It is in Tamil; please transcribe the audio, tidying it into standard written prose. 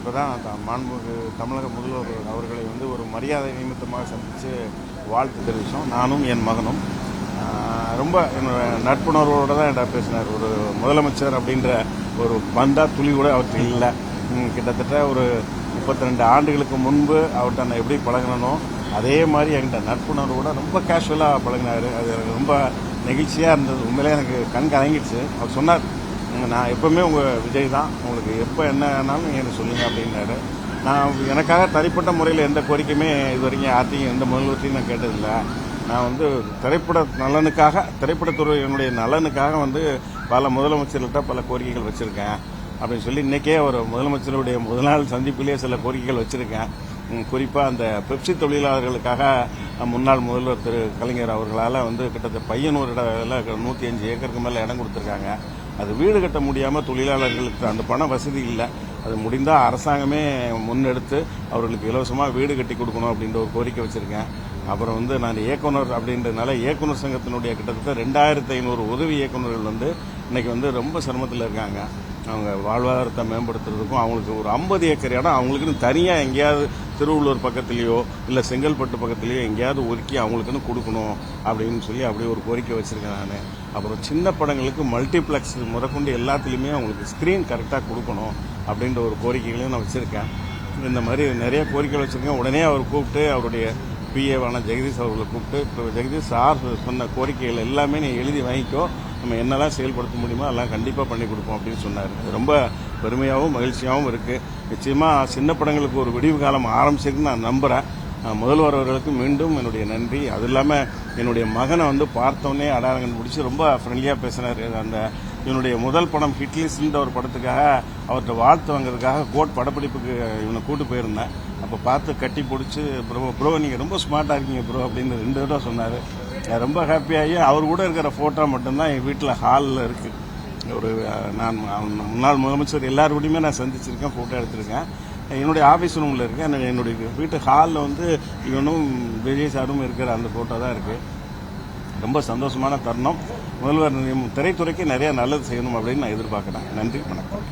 இப்போ தான் மாண்புமிகு தமிழக முதல்வர் அவர்களை வந்து ஒரு மரியாதை நிமித்தமாக சந்தித்து வாழ்த்து தெரிவித்தோம். நானும் என் மகனும் ரொம்ப என்னோட நட்புணர்வோடு தான் என்கிட்ட பேசினார். ஒரு முதலமைச்சர் அப்படின்ற ஒரு பந்தா துளி கூட அவர்கிட்ட இல்லை. கிட்டத்தட்ட ஒரு 32 ஆண்டுகளுக்கு முன்பு அவர்கிட்ட நான் எப்படி பழகினோ அதே மாதிரி என்கிட்ட நட்புணர்வோட ரொம்ப கேஷுவலாக பழகினார். அது எனக்கு ரொம்ப நெகிழ்ச்சியாக இருந்தது. உண்மையிலே எனக்கு கண் கலங்கிடுச்சு. அவர் சொன்னார், நான் எப்போவுமே உங்கள் விஜய் தான், உங்களுக்கு எப்போ என்னன்னாலும் நீங்கள் எனக்கு சொல்லுங்கள் அப்படின்னாரு. நான் எனக்காக தனிப்பட்ட முறையில் எந்த கோரிக்கையுமே இது வரைக்கும் யார்த்தையும் எந்த முதல்வர்த்தையும் நான் கேட்டதில்லை. நான் வந்து திரைப்பட நலனுக்காக, திரைப்படத்துறையினுடைய நலனுக்காக வந்து பல முதலமைச்சர்கள்ட்ட பல கோரிக்கைகள் வச்சுருக்கேன் அப்படின்னு சொல்லி இன்றைக்கே ஒரு முதலமைச்சருடைய முதல் நாள் சந்திப்பிலேயே சில கோரிக்கைகள் வச்சுருக்கேன். குறிப்பாக அந்த பெப்சி தொழிலாளர்களுக்காக முன்னாள் முதல்வர் திரு கலைஞர் அவர்களால் வந்து கிட்டத்தட்ட பையனூர் இடத்துல 105 ஏக்கருக்கு மேலே இடம் கொடுத்துருக்காங்க. அது வீடு கட்ட முடியாமல் தொழிலாளர்களுக்கு அந்த பண வசதி இல்லை. அது முடிந்தால் அரசாங்கமே முன்னெடுத்து அவர்களுக்கு இலவசமாக வீடு கட்டி கொடுக்கணும் அப்படின்ற ஒரு கோரிக்கை வச்சுருக்கேன். அப்புறம் வந்து நான் இயக்குனர் அப்படின்றதுனால இயக்குனர் சங்கத்தினுடைய கிட்டத்தட்ட 2500 உதவி இயக்குநர்கள் வந்து இன்னைக்கு வந்து ரொம்ப சிரமத்தில் இருக்காங்க. அவங்க வாழ்வாதாரத்தை மேம்படுத்துறதுக்கும் அவங்களுக்கு ஒரு 50 ஏக்கர் இடம் அவங்களுக்குன்னு தனியாக எங்கேயாவது திருவள்ளூர் பக்கத்துலேயோ இல்லை செங்கல்பட்டு பக்கத்துலேயோ எங்கேயாவது ஒதுக்கி அவங்களுக்குன்னு கொடுக்கணும் அப்படின்னு சொல்லி அப்படி ஒரு கோரிக்கை வச்சுருக்கேன் நான். அப்புறம் சின்ன படங்களுக்கு மல்டிப்ளெக்ஸ் முதற்கொண்டு எல்லாத்துலேயுமே அவங்களுக்கு ஸ்க்ரீன் கரெக்டாக கொடுக்கணும் அப்படின்ற ஒரு கோரிக்கைகளையும் நான் வச்சுருக்கேன். இந்த மாதிரி நிறைய கோரிக்கைகள் வச்சுருக்கேன். உடனே அவர் கூப்பிட்டு அவருடைய பிஏவான ஜெகதீஷ் அவர்களை கூப்பிட்டு, ஜெகதீஷ் சார் சொன்ன கோரிக்கைகள் எல்லாமே நீ எழுதி வாங்கிக்கோ, நம்ம என்னெல்லாம் செயல்படுத்த முடியுமோ அதெல்லாம் கண்டிப்பாக பண்ணி கொடுப்போம் அப்படின்னு சொன்னார். ரொம்ப பெருமையாகவும் மகிழ்ச்சியாகவும் இருக்குது. நிச்சயமாக சின்ன படங்களுக்கு ஒரு விடிவு காலம் ஆரம்பிச்சிருக்குன்னு நான் நம்புகிறேன். முதல்வர் அவர்களுக்கு மீண்டும் என்னுடைய நன்றி. அது இல்லாமல் என்னுடைய மகனை வந்து பார்த்தோன்னே அடையாளம் பிடிச்சி ரொம்ப ஃப்ரெண்ட்லியாக பேசினார். அந்த இவனுடைய முதல் படம் ஹிட்லிஸ்ட்ன்ற ஒரு படத்துக்காக அவர்கிட்ட வாழ்த்து வாங்குறதுக்காக கோட் படப்பிடிப்புக்கு இவனை கூட்டு போயிருந்தேன். அப்போ பார்த்து கட்டி பிடிச்சி ப்ரோ நீங்கள் ரொம்ப ஸ்மார்ட்டாக இருக்கீங்க ப்ரோ அப்படின்னு 2 தடவை சொன்னார். ரொம்ப ஹாப்பியாகி அவர் கூட இருக்கிற ஃபோட்டோ மட்டும்தான் எங்கள் வீட்டில் ஹாலில் இருக்குது. ஒரு நான் முன்னாள் முதலமைச்சர் எல்லாருக்கூடையுமே நான் சந்திச்சிருக்கேன், ஃபோட்டோ எடுத்திருக்கேன். என்னுடைய ஆஃபீஸ் ரூமில் இருக்கேன். என்னுடைய வீட்டு ஹாலில் வந்து இவனும் விஜய் சாரும் இருக்கிற அந்த ஃபோட்டோ தான் இருக்குது. ரொம்ப சந்தோஷமான தருணம். முதல்வர் திரைத்துறைக்கு நிறைய நல்லது செய்யணும் அப்படின்னு நான் எதிர்பார்க்குறேன். நன்றி, வணக்கம்.